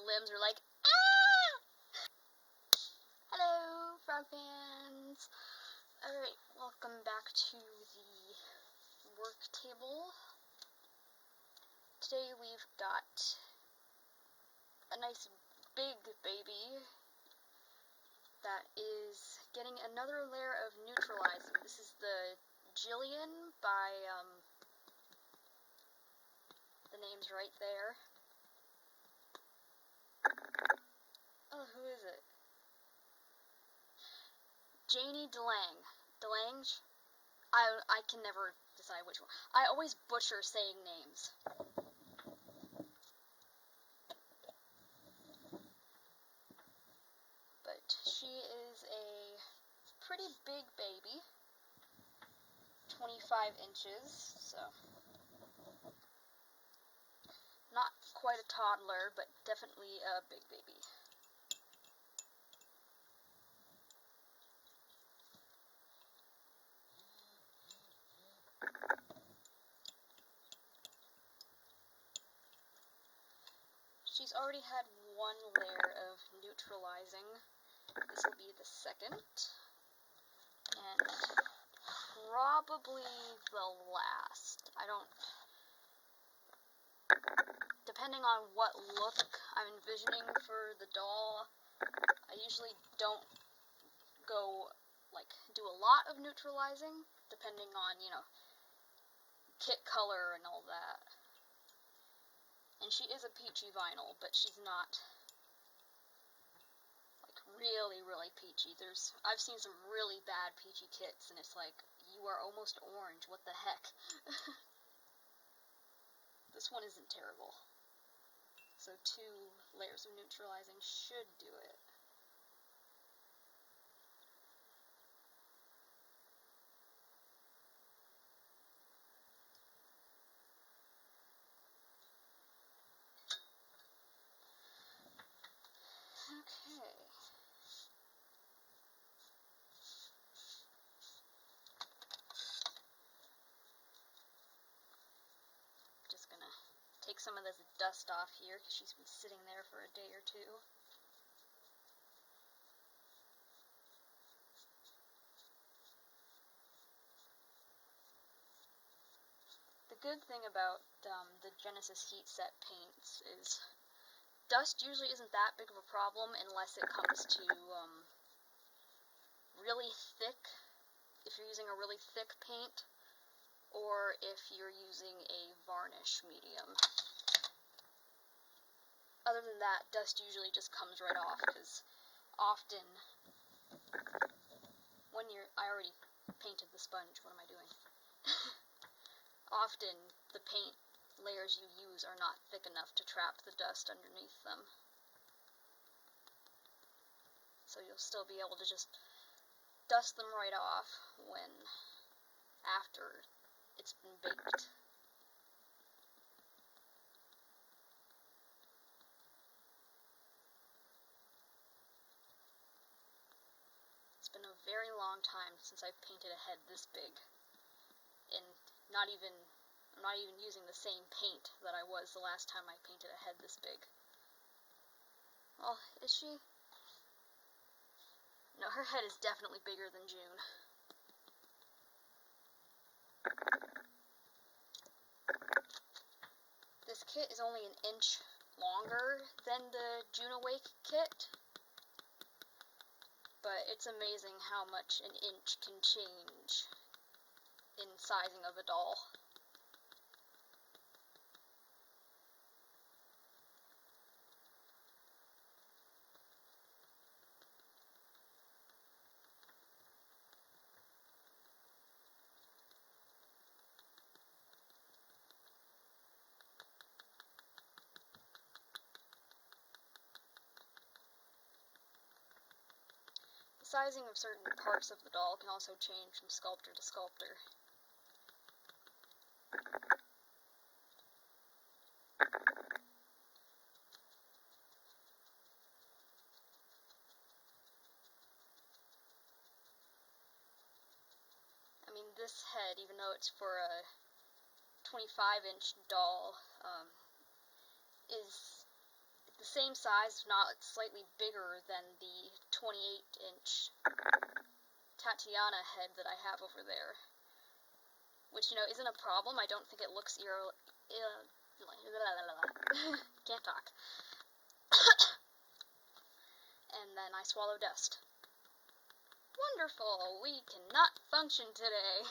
limbs are like, ah! Hello, frog fans. Alright, welcome back to the work table. Today we've got a nice big baby that is getting another layer of neutralizing. This is the Jillian by, the name's right there. Oh, who is it? Janie DeLange. DeLange? I can never decide which one. I always butcher saying names. But she is a pretty big baby. 25 inches, so not quite a toddler, but definitely a big baby. She's already had one layer of neutralizing. This will be the second, and probably the last. Depending on what look I'm envisioning for the doll, I usually don't do a lot of neutralizing, depending on, kit color and all that. And she is a peachy vinyl, but she's not, really, really peachy. I've seen some really bad peachy kits, and it's like, you are almost orange, what the heck? This one isn't terrible. So 2 layers of neutralizing should do it. Okay. Just gonna take some of this dust off here because she's been sitting there for a day or two. The good thing about the Genesis heat set paints is dust usually isn't that big of a problem unless it comes to really thick, if you're using a really thick paint, or if you're using a varnish medium. Other than that, dust usually just comes right off, because often, I already painted the sponge, what am I doing? Often, the paint layers you use are not thick enough to trap the dust underneath them. So you'll still be able to just dust them right off after it's been baked. It's been a very long time since I've painted a head this big, and I'm not even using the same paint that I was the last time I painted a head this big. Well, is she? No, her head is definitely bigger than June. This kit is only an inch longer than the June Awake kit, but it's amazing how much an inch can change in sizing of a doll. The sizing of certain parts of the doll can also change from sculptor to sculptor. I mean, this head, even though it's for a 25-inch doll, the same size, if not slightly bigger than the 28-inch Tatiana head that I have over there. Which, isn't a problem. I don't think it looks can't talk. And then I swallow dust. Wonderful! We cannot function today.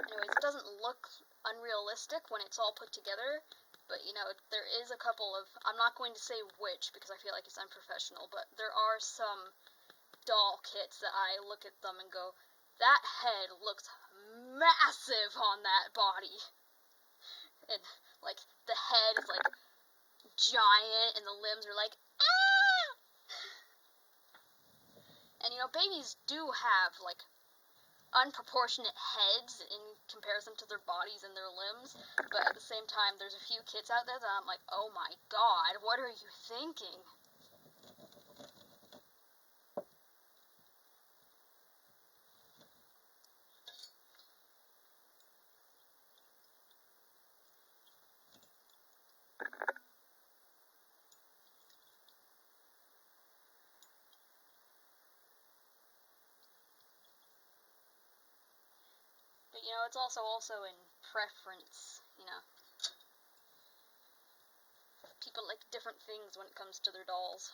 Anyways, it doesn't look unrealistic when it's all put together, but, there is a couple of, I'm not going to say which, because I feel like it's unprofessional, but there are some doll kits that I look at them and go, that head looks massive on that body. And, the head is, giant, and the limbs are like, ah! And, babies do have, unproportionate heads in comparison to their bodies and their limbs, but at the same time, there's a few kids out there that I'm like, oh my god, what are you thinking? But, it's also in preference, People like different things when it comes to their dolls.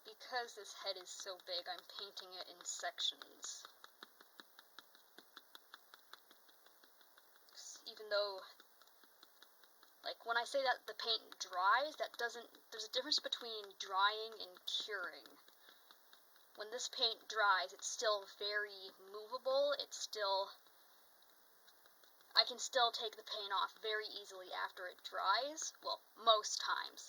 Because this head is so big, I'm painting it in sections. Even though, when I say that the paint dries, there's a difference between drying and curing. When this paint dries, it's still very movable, I can still take the paint off very easily after it dries, well, most times.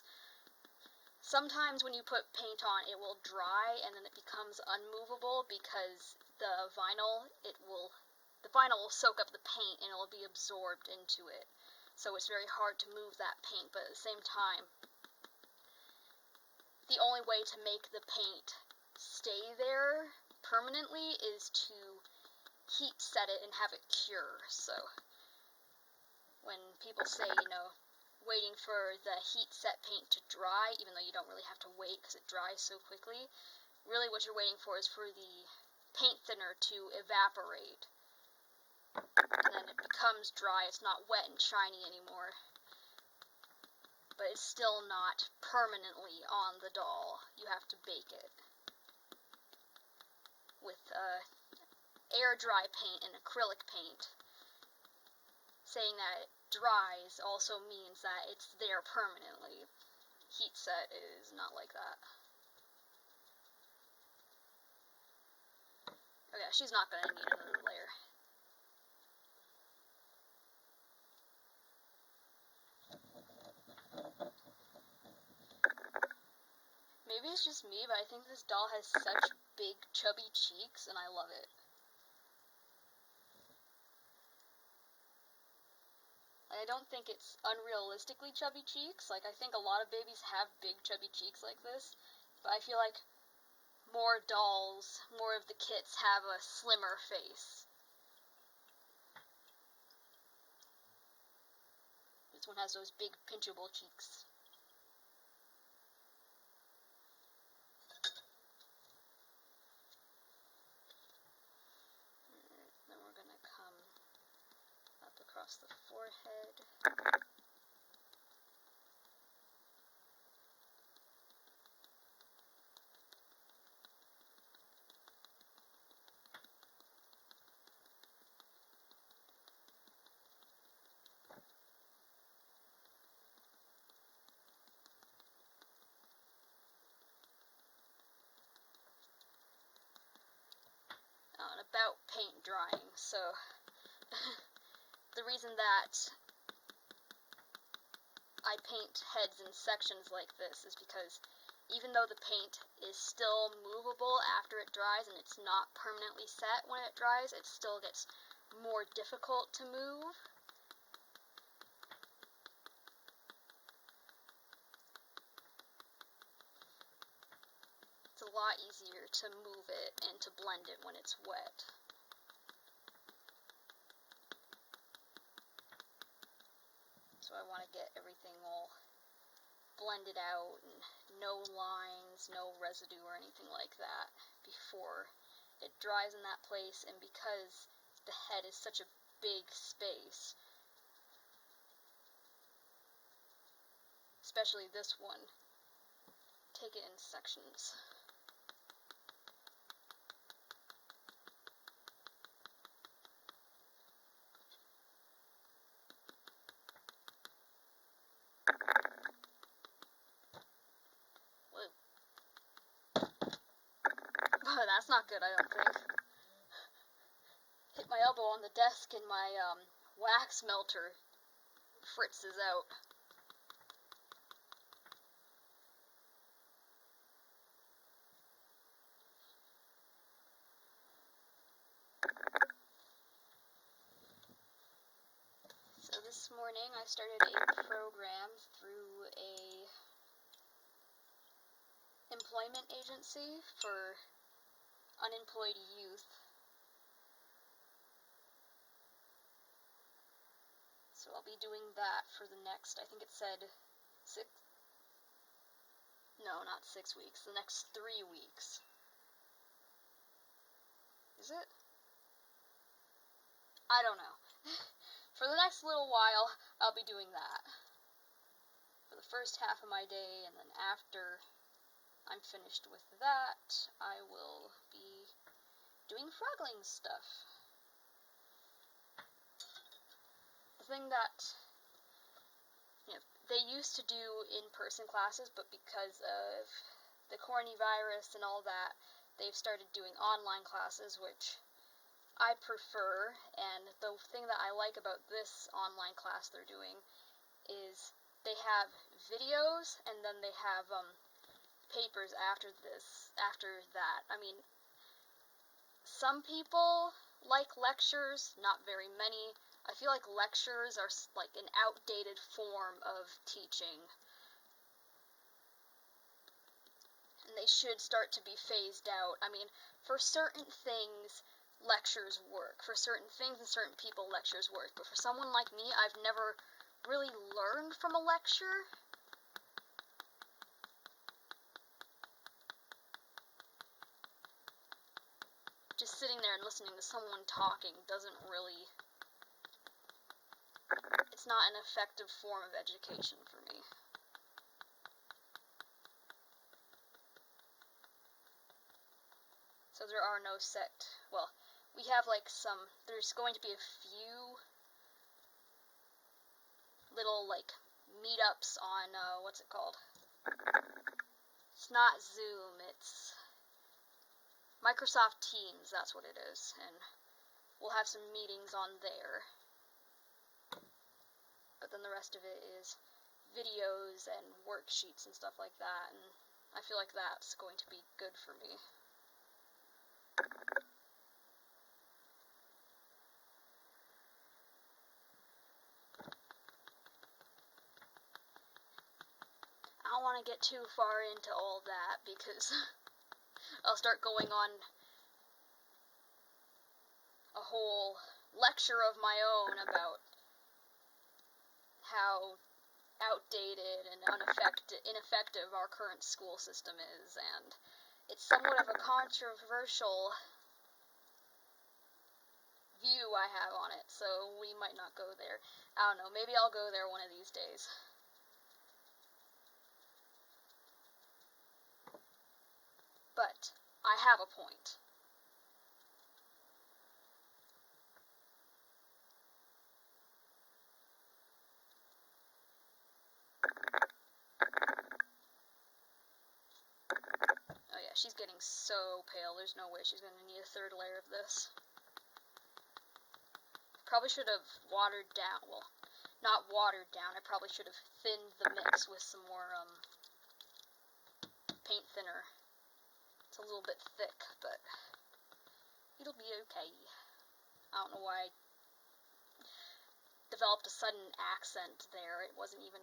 Sometimes when you put paint on, it will dry and then it becomes unmovable because the vinyl will soak up the paint and it will be absorbed into it. So it's very hard to move that paint, but at the same time, the only way to make the paint stay there permanently is to heat set it and have it cure. So when people say, waiting for the heat set paint to dry, even though you don't really have to wait because it dries so quickly, really what you're waiting for is for the paint thinner to evaporate. And then it becomes dry, it's not wet and shiny anymore. But it's still not permanently on the doll. You have to bake it. With air dry paint and acrylic paint, saying that it dries also means that it's there permanently. Heat set is not like that. Oh yeah, she's not going to need another layer. Maybe it's just me, but I think this doll has such big, chubby cheeks, and I love it. I don't think it's unrealistically chubby cheeks. I think a lot of babies have big, chubby cheeks like this, but I feel like more dolls, more of the kits have a slimmer face. This one has those big, pinchable cheeks. Then we're going to come up across the forehead. about paint drying. So the reason that I paint heads in sections like this is because even though the paint is still movable after it dries and it's not permanently set when it dries, it still gets more difficult to move. It's a lot easier to move it and to blend it when it's wet. So I want to get everything all blended out and no lines, no residue or anything like that before it dries in that place. And because the head is such a big space, especially this one, take it in sections. Oh, that's not good, I don't think. Hit my elbow on the desk and my wax melter fritzes out. So this morning I started a program through a employment agency for unemployed youth. So I'll be doing that for the next, I think it said not 6 weeks, the next 3 weeks. Is it? I don't know. For the next little while, I'll be doing that. For the first half of my day, and then after I'm finished with that, I will be doing frogling stuff. The thing that, they used to do in-person classes, but because of the coronavirus and all that, they've started doing online classes, which I prefer. And the thing that I like about this online class they're doing is they have videos, and then they have papers after that. I mean, some people like lectures, not very many. I feel like lectures are like an outdated form of teaching, and they should start to be phased out. I mean, for certain things, lectures work. For certain things and certain people, lectures work. But for someone like me, I've never really learned from a lecture. Just sitting there and listening to someone talking doesn't really... It's not an effective form of education for me. So there are no set... Well, we have like some... There's going to be a few little like meetups on... what's it called? It's not Zoom, it's Microsoft Teams, that's what it is. And we'll have some meetings on there. But then the rest of it is videos and worksheets and stuff like that, and I feel like that's going to be good for me. I don't want to get too far into all that because I'll start going on a whole lecture of my own about how outdated and ineffective our current school system is, and it's somewhat of a controversial view I have on it, so we might not go there. I don't know, maybe I'll go there one of these days. But I have a point. she's getting so pale. There's no way she's going to need a third layer of this. Probably should have watered down. Well, not watered down. I probably should have thinned the mix with some more paint thinner. It's a little bit thick, but it'll be okay. I don't know why I developed a sudden accent there. It wasn't even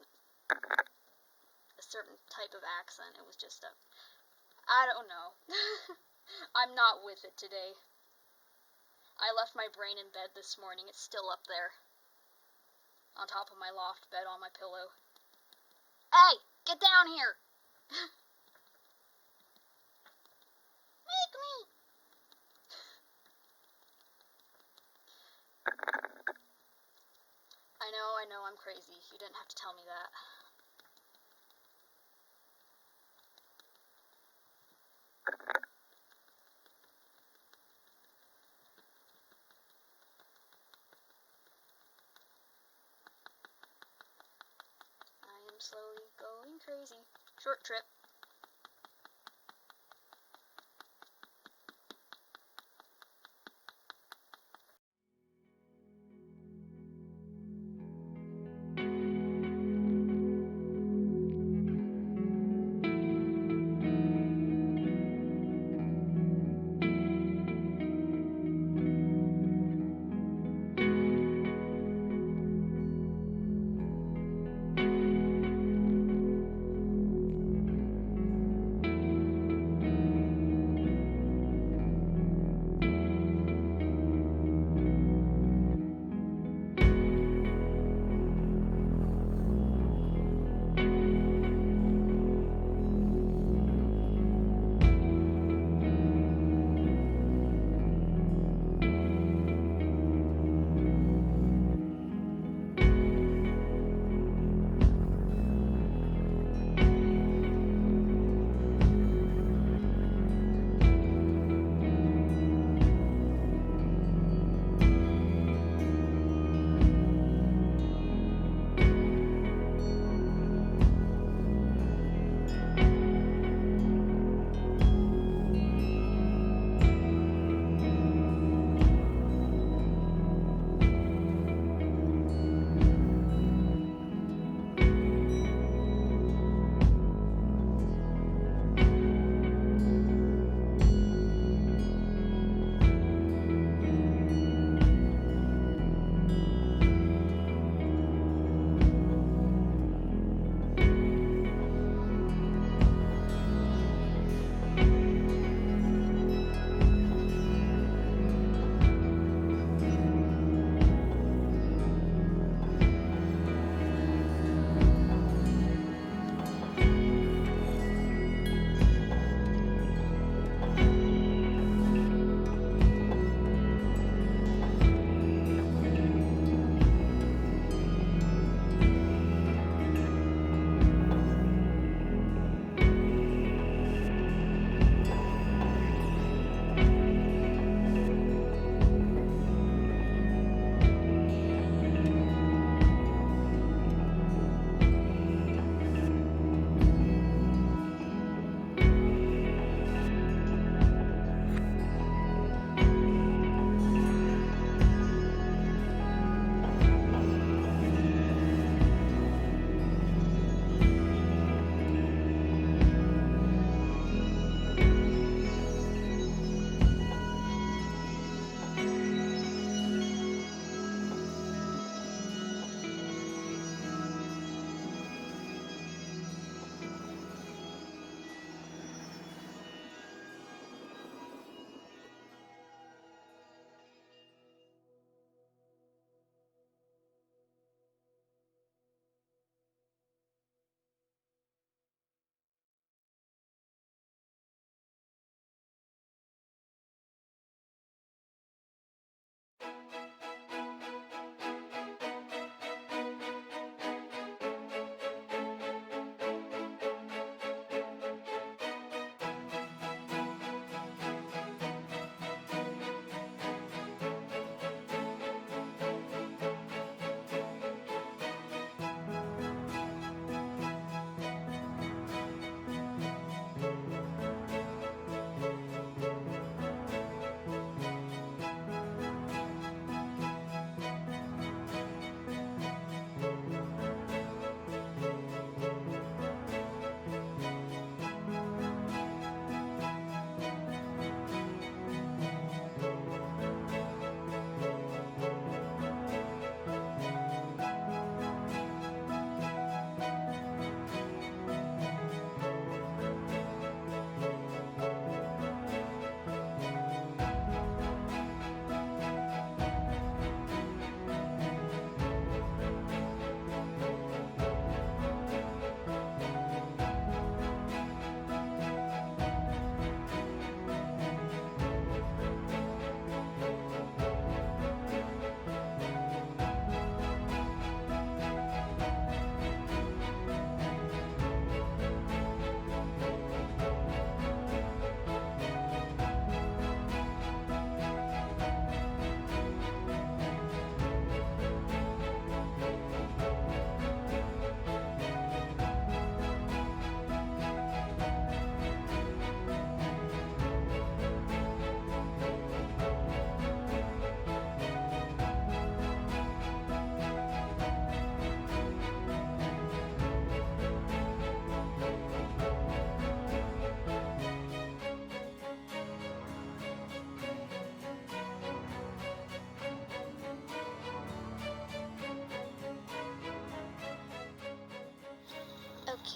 a certain type of accent. It was just I don't know. I'm not with it today. I left my brain in bed this morning. It's still up there. On top of my loft bed on my pillow. Hey! Get down here! Wake me! I know, I'm crazy. You didn't have to tell me that. I am slowly going crazy. Short trip.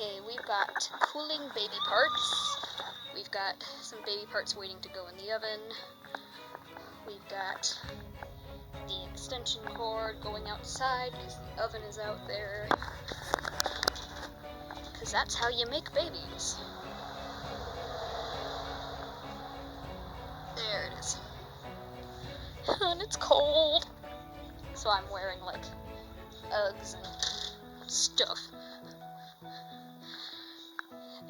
Okay, we've got cooling baby parts. We've got some baby parts waiting to go in the oven. We've got the extension cord going outside because the oven is out there. Because that's how you make babies. There it is. And it's cold. So I'm wearing like Uggs and stuff.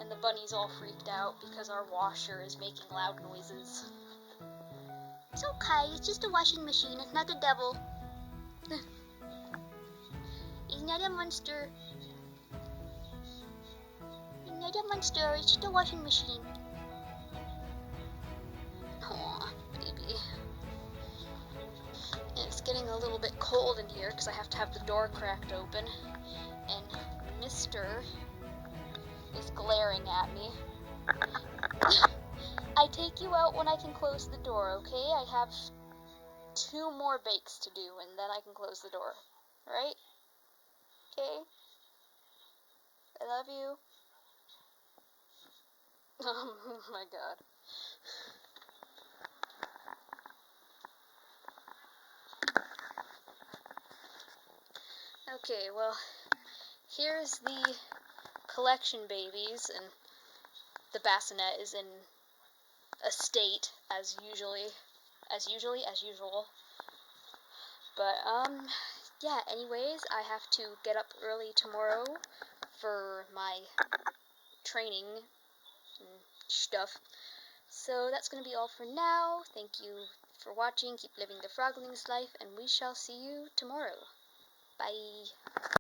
And the bunny's all freaked out because our washer is making loud noises. It's okay, it's just a washing machine, it's not the devil. He's not a monster. He's not a monster, it's just a washing machine. Aw, baby. And it's getting a little bit cold in here because I have to have the door cracked open. And Mr. is glaring at me. I take you out when I can close the door, okay? I have 2 more bakes to do, and then I can close the door. Right? Okay? I love you. Oh my god. Okay, well, here's the collection babies, and the bassinet is in a state as usual. But, yeah, anyways, I have to get up early tomorrow for my training and stuff. So that's going to be all for now. Thank you for watching. Keep living the frogling's life, and we shall see you tomorrow. Bye.